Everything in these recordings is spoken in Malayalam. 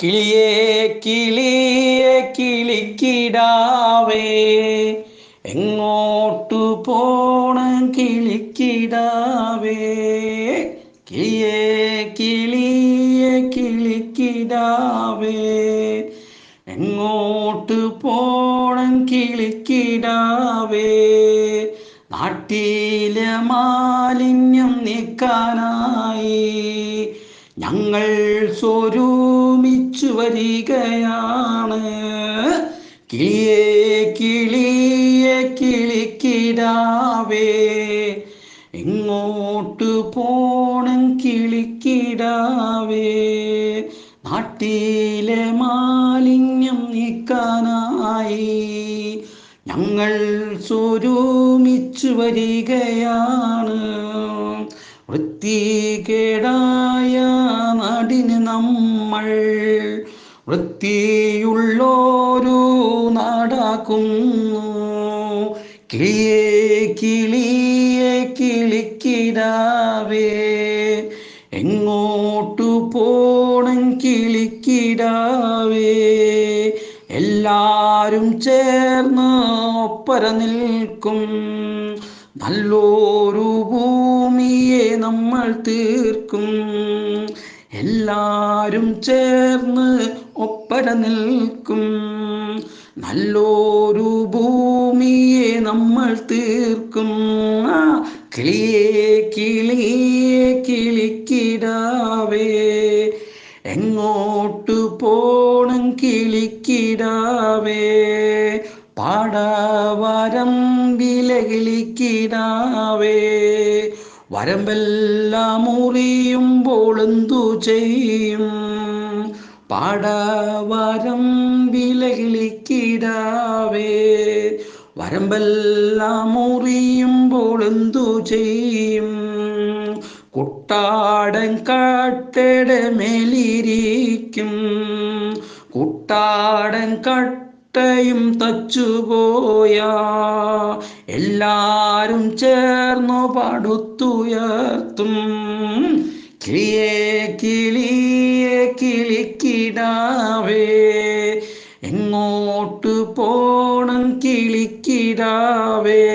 കിളിയേ കിളിയേ കിളിക്കിടാവേ, എങ്ങോട്ടു പോണം കിളിക്കിടാവേ. കിളിയേ കിളിയേ കിളിക്കിടാവേ, എങ്ങോട്ട് പോണം കിളിക്കിടാവേ. നാട്ടിലെ മാലിന്യം നീക്കാനായി ഞങ്ങൾ സ്വരൂപിച്ചു വരികയാണ്. കിളിയേ കിളിയേ കിളിക്കിടാവേ, എങ്ങോട്ട് പോണം കിളിക്കിടാവേ. നാട്ടിലെ മാലിന്യം നീക്കാനായി ഞങ്ങൾ സ്വരൂപിച്ചു വരികയാണ്. വൃത്തികേടായ നാടിന് നമ്മൾ വൃത്തിയുള്ളൊരു നാടാക്കുന്നു. കിളിയേ കിളിയേ കിളിക്കിടാവേ, എങ്ങോട്ടു പോണം കിളിക്കിടാവേ. എല്ലാരും ചേർന്ന് ഒപ്പര നിൽക്കും നല്ലൊരു ഭൂമിയെ നമ്മൾ തീർക്കും. എല്ലാരും ചേർന്ന് ഒപ്പര നിൽക്കും നല്ലൊരു ഭൂമിയെ നമ്മൾ തീർക്കും. കിളിയേ കിളിയേ കിളിക്കിടാവേ, എങ്ങോട്ട് പോണം കിളിക്കിടാവേ. പാടവരമ്പിലെ കിളിക്കിടാവേ, വരമ്പെല്ലാം മുറിയുമ്പോൾ എന്തു ചെയ്യും. പാടവരമ്പിലെ കിളിക്കിടാവേ, വരമ്പെല്ലാം മുറിയുമ്പോൾ എന്തു ചെയ്യും. കുട്ടാടൻ കട്ടയുടെ മേലിരിക്കും, കുട്ടാടൻ കട്ടയും തച്ചുപോയാ എല്ലാരും ചേർന്നു പടുത്തുയർത്തും. കിളിയേ കിളിയേ കിളിക്കിടാവേ, എങ്ങോട്ട് പോണം കിളിക്കിടാവേ.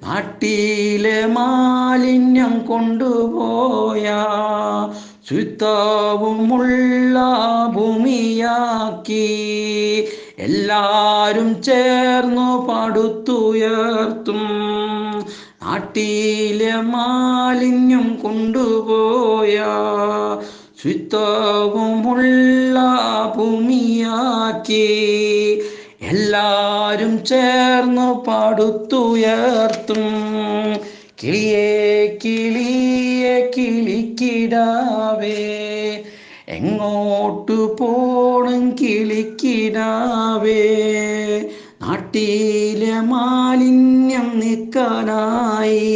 നാട്ടിലെ മാലിന്യം കൊണ്ടുപോയാ ശുദ്ധവുമുള്ള ഭൂമിയാക്കി എല്ലാരും ചേർന്നു പടുത്തുയർത്തും. നാട്ടിലെ മാലിന്യം കൊണ്ടുപോയാ ശുദ്ധവുമുള്ള ഭൂമിയാക്കി എല്ലാരും ചേർന്നു പടുത്തുയർത്തും. കിളിയേ കിളിയേ കിളിക്കിടാവേ, എങ്ങോട്ട് പോണം കിളിക്കിടാവേ. നാട്ടിലെ മാലിന്യം നീക്കാനായി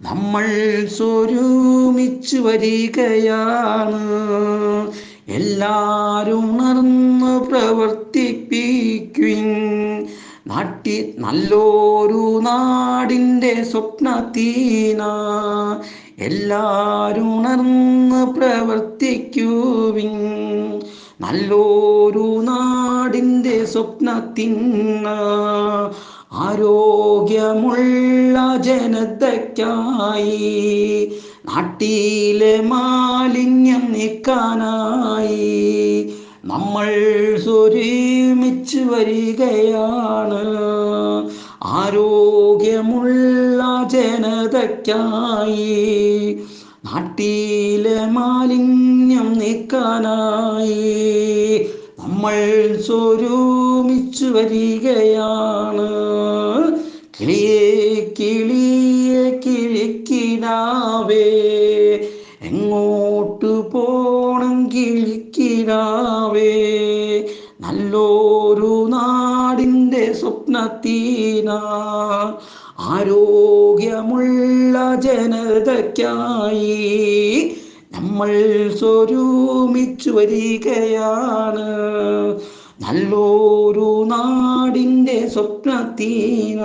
നമ്മൾ സ്വരൂപിച്ചു വരികയാണ്. എല്ലാരും ഉണർന്ന് പ്രവർത്തിപ്പിക്കുവിൻ. നല്ലൊരു നാടിൻ്റെ സ്വപ്നത്തിന എല്ലാരും ഉണർന്ന് പ്രവർത്തിക്കുവിൻ. നല്ലൊരു നാടിൻ്റെ സ്വപ്നത്തിന ആരോഗ്യമുള്ള ജനതയ്ക്കായി നാട്ടിലെ മാലിന്യം നീക്കാനായി നമ്മൾ സ്വരൂപിച്ചു വരികയാണ്. ആരോഗ്യമുള്ള ജനതയ്ക്കായി നാട്ടിലെ മാലിന്യം നീക്കാനായി നമ്മൾ സ്വരൂപിച്ചു വരികയാണ്. കിളിയേ കിളിയേ കിളിക്കിടാവേ, എങ്ങോട്ട് പോണം കിളിക്കിടാവേ. നല്ലൊരു നാടിൻ്റെ സ്വപ്നത്തിന ആരോഗ്യമുള്ള ജനതയ്ക്കായി നമ്മൾ സ്വരൂപിച്ചു വരികയാണ്. നല്ലൊരു നാടിൻ്റെ സ്വപ്നത്തിന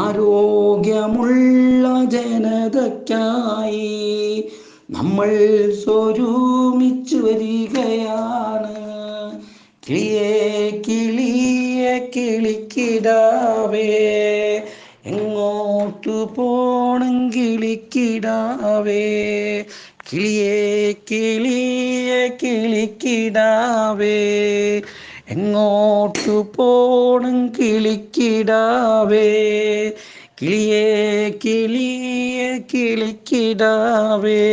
ആരോഗ്യമുള്ള ജനതയ്ക്കായി നമ്മൾ സ്വരൂമിച്ചു വരികയാണ്. കിളിയേ കിളിയേ കിളിക്കിടാവേ, എങ്ങോട്ടു പോണം കിളിക്കിടാവേ. കിളിയേ കിളിയേ കിളിക്കിടാവേ, എങ്ങോട്ടു പോണം കിളിക്കിടാവേ. കിളിയേ കിളിയേ കിളിക്കിടാവേ,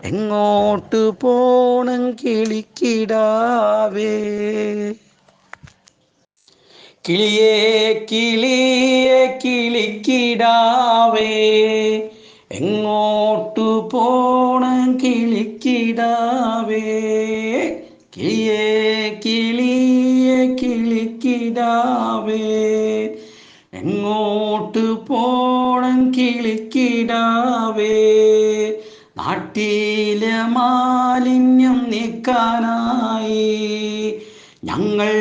എങ്ങോട്ടു പോണം കിളിക്കിടാവേ. കിളിയേ കിളിയേ കിളിക്കിടാവേ, എങ്ങോട്ടു പോണം കിളിക്കിടാവേ. കിളിയേ കിളിയേ കിളിക്കിടാവേ, എങ്ങോട്ടു പോണം കിളിക്കിടാവേ. നാട്ടിലെ മാലിന്യം നീക്കാനായി ഞങ്ങൾ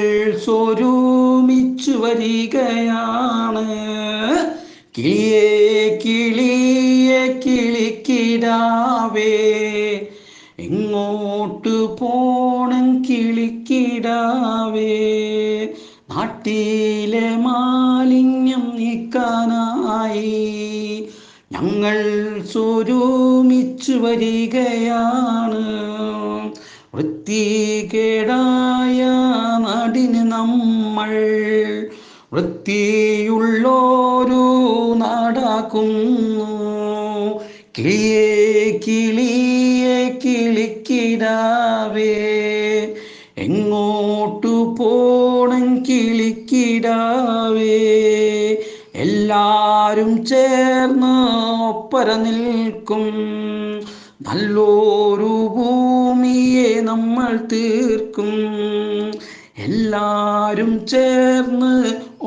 സ്വരൂമിച്ചു വരികയാണ്. കിളിയേ കിളിയേ കിളിക്കിടാവേ, എങ്ങോട്ടു പോണം കിളിക്കിടാവേ. നാട്ടിലെ മാലിന്യം നീക്കാനായി ഞങ്ങൾ സ്വരൂമിച്ചു വരികയാണ്. വൃത്തികേടായ നാടിന് നമ്മൾ വൃത്തിയുള്ളൊരു നാടാക്കുന്നു. കിളിയേ കിളിയേ കിളിക്കിടാവേ, എങ്ങോട്ടു പോണം കിളിക്കിടാവേ. എല്ലാരും ചേർന്ന് ഒപ്പര നിൽക്കും നല്ലൊരു ഭൂമിയെ നമ്മൾ തീർക്കും. എല്ലാരും ചേർന്ന്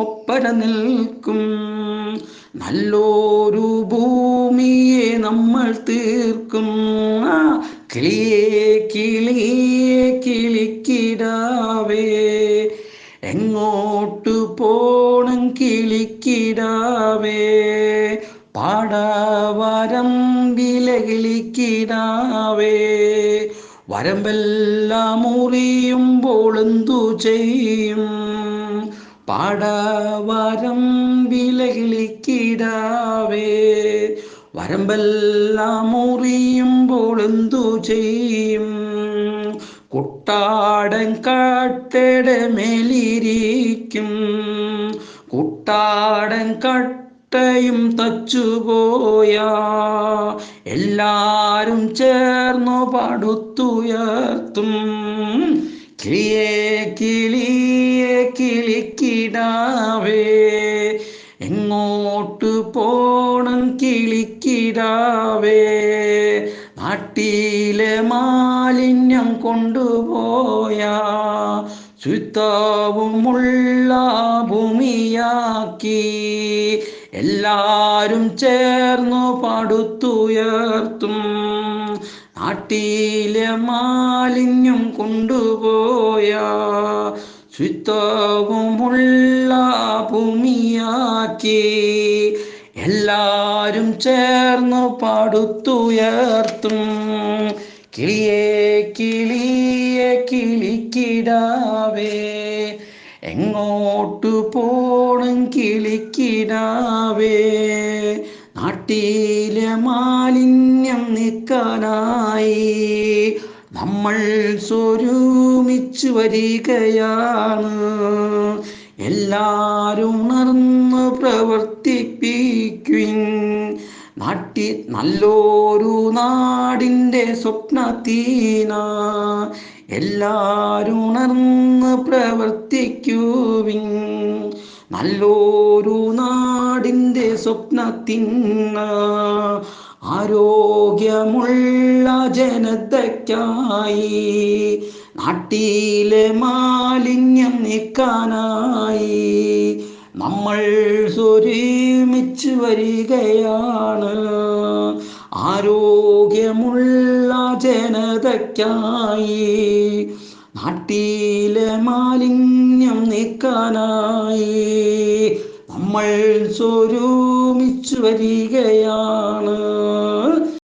ഒപ്പര നിൽക്കും നല്ലൊരു ഭൂമിയെ നമ്മൾ തീർക്കും. കിളിയേ കിളിയേ കിളിക്കിടാവേ, എങ്ങോട്ടു പോണം കിളിക്കിടാവേ. പാടവരമ്പിലെ കിളിക്കിടാവേ, വരമ്പെല്ലാം മുറിയുമ്പോൾ എന്തു ചെയ്യും. പാടവരമ്പിലെ കിളിക്കിടാവേ, വരമ്പെല്ലാം മുറിയുമ്പോൾ എന്തു ചെയ്യും. കുട്ടാടൻ കട്ടയുടെ മേലിരിക്കും, കുട്ടാടൻ കട്ടയും തച്ചുപോയാ എല്ലാരും ചേർന്നു പടുത്തുയർത്തും. കിളിയേ കിളിയേ കിളിക്കിടാവേ, എങ്ങോട്ടു പോണം കിളിക്കിടാവേ. നാട്ടിലെ മാലിന്യം കൊണ്ടുപോയാ ശുദ്ധവുമുള്ള ഭൂമിയാക്കി എല്ലാരും ചേർന്നു പടുത്തുയർത്തും. നാട്ടിലെ മാലിന്യം കൊണ്ടുപോയാ ശുദ്ധവുമുള്ള ഭൂമിയാക്കി എല്ലാരും ചേർന്നു പടുത്തുയർത്തും. കിളിയേ കിളിയേ കിളിക്കിടാവേ, എങ്ങോട്ടു പോണം കിളിക്കിടാവേ. നാട്ടിലെ മാലിന്യം നീക്കാനായി നമ്മൾ സ്വരൂമിച്ചു വരികയാണ്. എല്ലാരും ഉണർന്ന് പ്രവർത്തിപ്പിക്കുവിൻ. നല്ലൊരു നാടിൻ്റെ സ്വപ്നത്തിന എല്ലാരും ഉണർന്ന് പ്രവർത്തിക്കുവിൻ. നല്ലൊരു നാടിൻ്റെ സ്വപ്നത്തിന ആരോഗ്യമുള്ള ജനതയ്ക്കായി നാട്ടിലെ മാലിന്യം നീക്കാനായി നമ്മൾ സ്വരൂമിച്ചു വരികയാണ്. ആരോഗ്യമുള്ള ജനതയ്ക്കായി നാട്ടിലെ മാലിന്യം നീക്കാനായി നമ്മൾ സ്വരൂമിച്ചു വരികയാണ്.